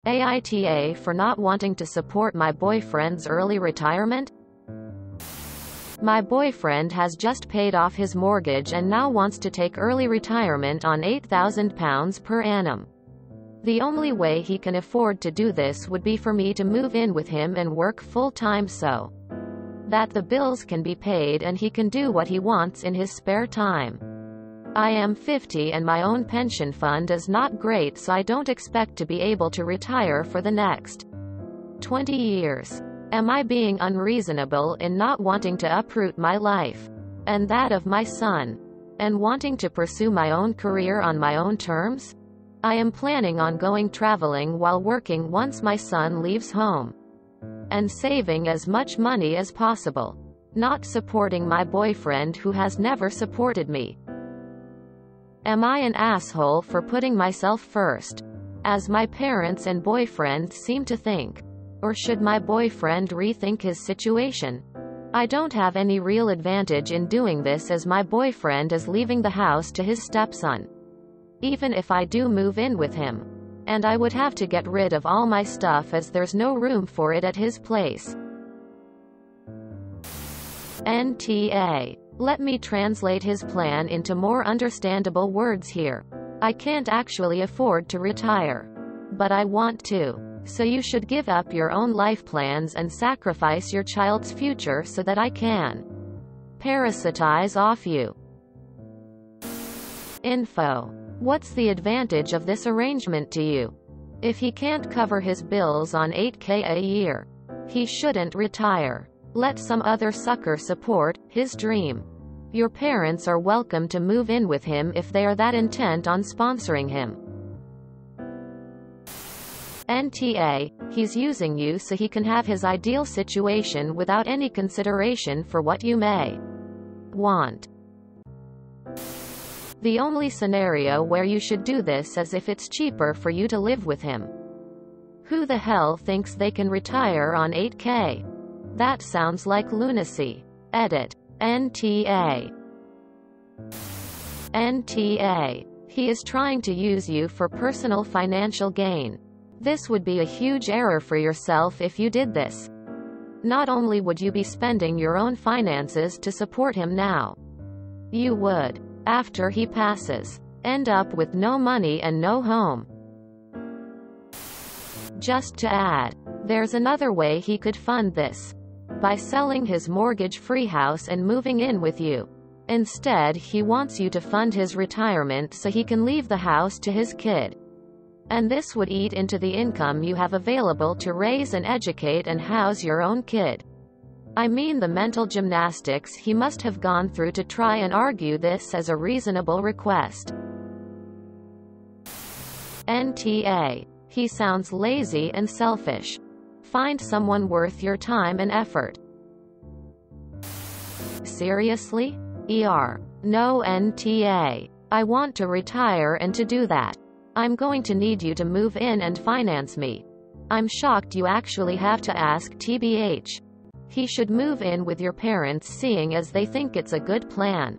AITA for not wanting to support my boyfriend's early retirement? My boyfriend has just paid off his mortgage and now wants to take early retirement on £8,000 per annum. The only way he can afford to do this would be for me to move in with him and work full-time so that the bills can be paid and he can do what he wants in his spare time. I am 50 and my own pension fund is not great, so I don't expect to be able to retire for the next 20 years. Am I being unreasonable in not wanting to uproot my life and that of my son and wanting to pursue my own career on my own terms? I am planning on going traveling while working once my son leaves home and saving as much money as possible, not supporting my boyfriend who has never supported me. Am I an asshole for putting myself first, as my parents and boyfriend seem to think? Or should my boyfriend rethink his situation? I don't have any real advantage in doing this as my boyfriend is leaving the house to his stepson. Even if I do move in with him, and I would have to get rid of all my stuff as there's no room for it at his place. NTA. Let me translate his plan into more understandable words here. I can't actually afford to retire, but I want to. So you should give up your own life plans and sacrifice your child's future so that I can parasitize off you. Info. What's the advantage of this arrangement to you? If he can't cover his bills on $8,000 a year, he shouldn't retire. Let some other sucker support his dream. Your parents are welcome to move in with him if they are that intent on sponsoring him. NTA. He's using you so he can have his ideal situation without any consideration for what you may want. The only scenario where you should do this is if it's cheaper for you to live with him. Who the hell thinks they can retire on $8,000? That sounds like lunacy. Edit. NTA. NTA. He is trying to use you for personal financial gain. This would be a huge error for yourself if you did this. Not only would you be spending your own finances to support him now, you would, after he passes, end up with no money and no home. Just to add, there's another way he could fund this. By selling his mortgage-free house and moving in with you. Instead, he wants you to fund his retirement so he can leave the house to his kid. And this would eat into the income you have available to raise and educate and house your own kid. I mean the mental gymnastics he must have gone through to try and argue this as a reasonable request. NTA. He sounds lazy and selfish. Find someone worth your time and effort. Seriously? No NTA. I want to retire, and to do that, I'm going to need you to move in and finance me. I'm shocked you actually have to ask TBH. He should move in with your parents seeing as they think it's a good plan.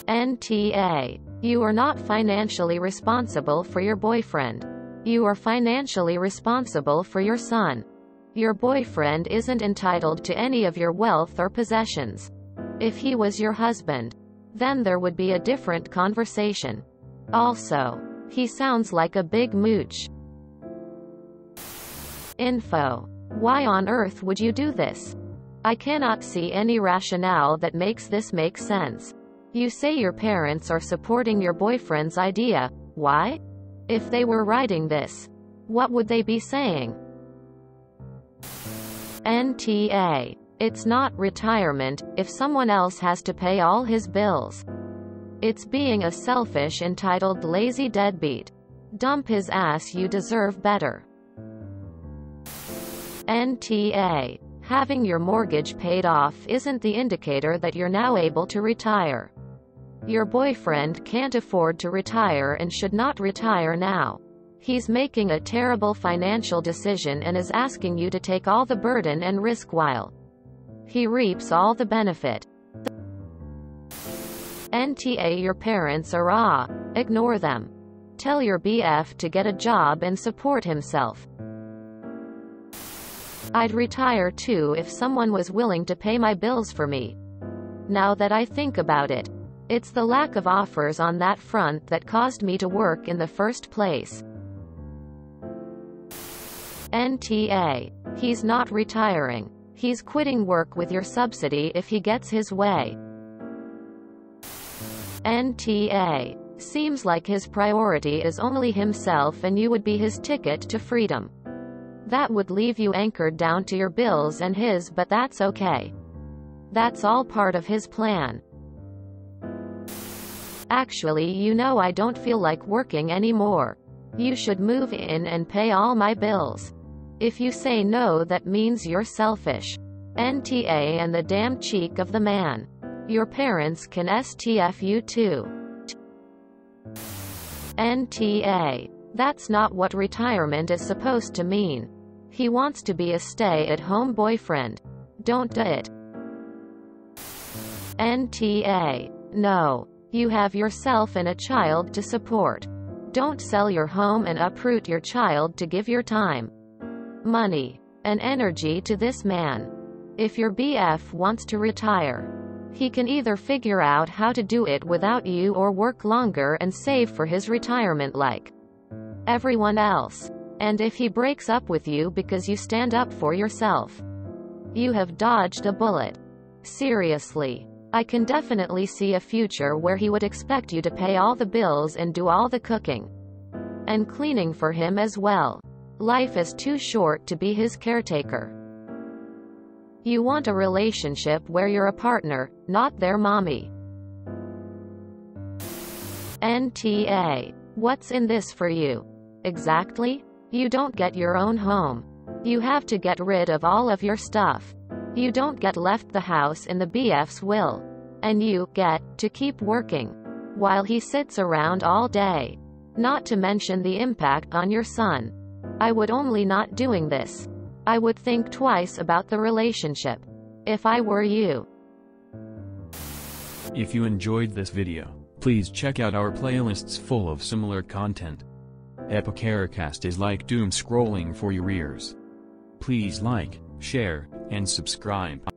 NTA. You are not financially responsible for your boyfriend. You are financially responsible for your son. Your boyfriend isn't entitled to any of your wealth or possessions. If he was your husband, then there would be a different conversation. Also, he sounds like a big mooch. Info. Why on earth would you do this? I cannot see any rationale that makes this make sense. You say your parents are supporting your boyfriend's idea. Why? If they were writing this, what would they be saying? NTA. It's not retirement if someone else has to pay all his bills. It's being a selfish, entitled, lazy deadbeat. Dump his ass, you deserve better. NTA. Having your mortgage paid off isn't the indicator that you're now able to retire. Your boyfriend can't afford to retire and should not retire now. He's making a terrible financial decision and is asking you to take all the burden and risk while he reaps all the benefit. NTA. Your parents are ignore them. Tell your BF to get a job and support himself. I'd retire too if someone was willing to pay my bills for me. Now that I think about it, it's the lack of offers on that front that caused me to work in the first place. NTA. He's not retiring. He's quitting work with your subsidy if he gets his way. NTA. Seems like his priority is only himself and you would be his ticket to freedom. That would leave you anchored down to your bills and his, but that's okay. That's all part of his plan. Actually, I don't feel like working anymore. You should move in and pay all my bills. If you say no, that means you're selfish. NTA and the damn cheek of the man. Your parents can STF you too. NTA. That's not what retirement is supposed to mean. He wants to be a stay-at-home boyfriend. Don't do it. NTA. No. You have yourself and a child to support. Don't sell your home and uproot your child to give your time, money, and energy to this man. If your BF wants to retire, he can either figure out how to do it without you or work longer and save for his retirement like everyone else. And if he breaks up with you because you stand up for yourself, you have dodged a bullet. Seriously. I can definitely see a future where he would expect you to pay all the bills and do all the cooking and cleaning for him as well. Life is too short to be his caretaker. You want a relationship where you're a partner, not their mommy. NTA. What's in this for you? Exactly? You don't get your own home. You have to get rid of all of your stuff. You don't get left the house in the BF's will. And you get to keep working while he sits around all day. Not to mention the impact on your son. I would only not doing this. I would think twice about the relationship if I were you. If you enjoyed this video, please check out our playlists full of similar content. AmITheAsshole is like doom scrolling for your ears. Please like, share, and subscribe.